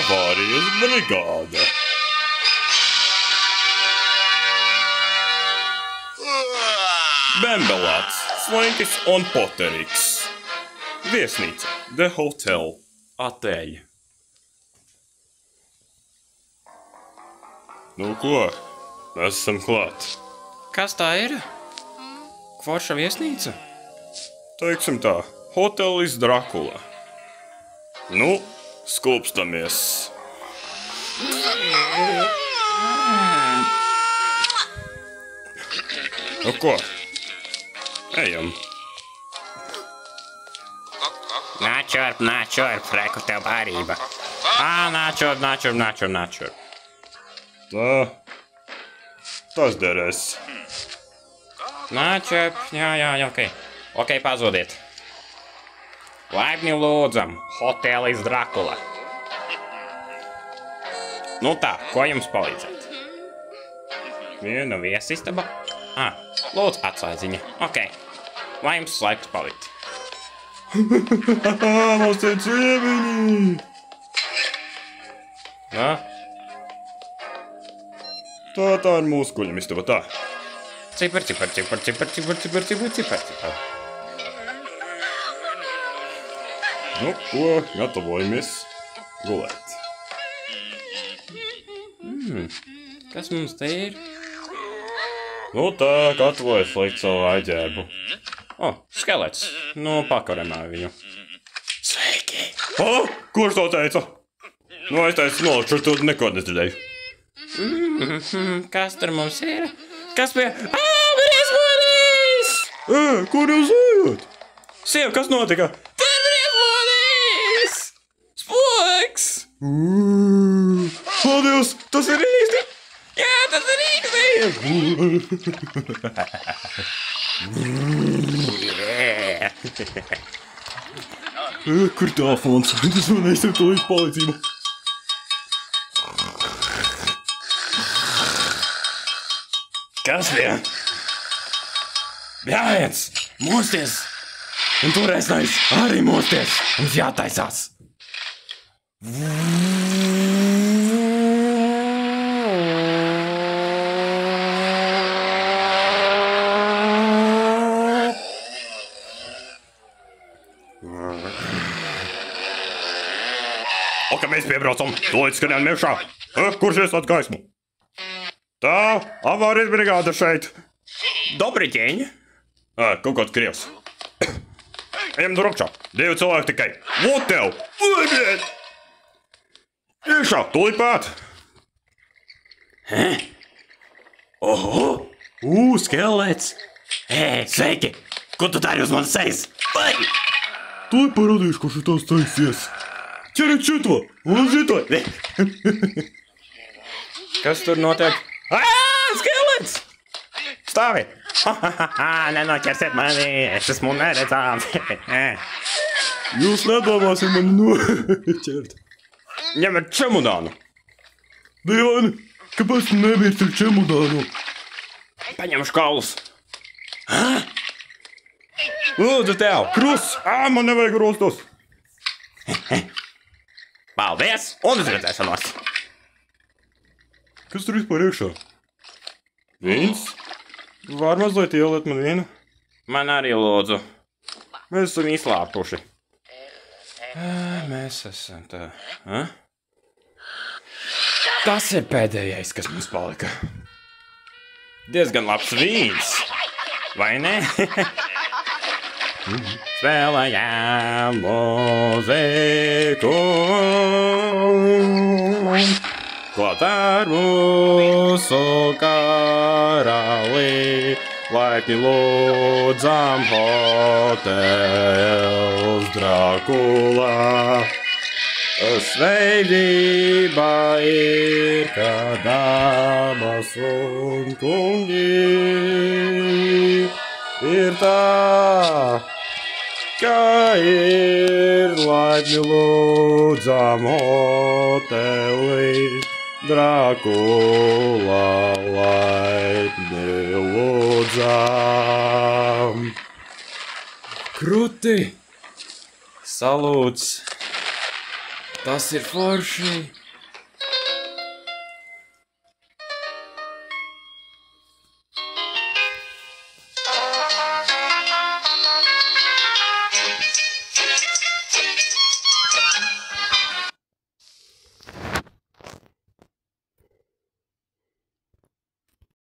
Avārijas brigāde. Bembelāts, Slinkis un Poteriks. Viesnīca, The Hotel, Atēja. Nu ko, mēs esam klāt. Kas tā ir? Kvorša viesnīca? Teiksim tā, hotelis Drakula. Nu, skūpstamies. Nu ko, ejam. Nāčurp, freku tev barība. Nāčurp. Tā, tas derēs. Nāčurp, jā, ok. Ok, pazodiet. Laipni lūdzam, hotelis Drakula. Nu tā, ko jums palīdzēt? Viena viesistaba? Lūdzu atslēdziņa. Ok, lai jums laiks palikt. Mums te ciemiņi! Tā ir mūsu kuļamistaba, tā. Cipar. Nu, ko, gatavojamies gulēt. Kas mums te ir? Nu tā, gatavojas likt savu aģērbu. Skelets. Nu, pakaramā viņu. Sveiki! Kurš to teica? Nu, es teicu, nolikt, tu neko nedzirdēju. Kas tur mums ir? Kas pie... Briesmonīs! Kur jūs ejat? Siev, kas notika? Tur briesmonīs! Spoks! Paldies, tas ir īsti! Jā, tas ir īsti! Kur telefons? Tas man aiztev to līdz palīdzību. Kas bija? Bļājiens! Mosties! Un turēsnais arī mosties! Mums jātaisās! Ka mēs piebraucam, tūlīt skanējam miekšā. Kurš ieslēdz gaismu? Tā, avārijas brigāde šeit. Dobri ģeņi! Kaut kāds krievs. Ejam tur apšā. 2 cilvēki tikai. Lūd tev! Iekšā, tūlīt pāt. Oho! Skelets! Sveiki! Ko tu dari uz manas sejas? Vai! Tūlīt parādīšu, kurš tās taisies. Ķeriet šito! Un šito! Kas tur notiek? Skelets! Stāvi! Nenoķersiet mani! Es esmu neredzāms! Jūs nedomāsiet mani noķert! Ņemiet čemudānu! Dīvaini! Kāpēc tu nebīrti ar čemudānu? Paņemšu kaulus! Lūdzu tev! Krusts! Man nevajag krustus! Paldies! Un uz redzēšanos! Kas tur vispār iekšā? Vīns? Var mazliet ieliet man vienu? Man arī lūdzu. Mēs esam izslāpuši. Mēs esam tā. Tas ir pēdējais, kas mums palika. Diezgan labs vīns. Vai ne? Spēlējām mūziku. Klāt ar mūsu karali, laipni lūdzam hotels Drakula. Sveidība ir, kā dāmas un kungi, ir tā, kā ir, laipni lūdzam hoteli Drakula, laipni lūdzam. Kruti, salūts. Tas ir forši.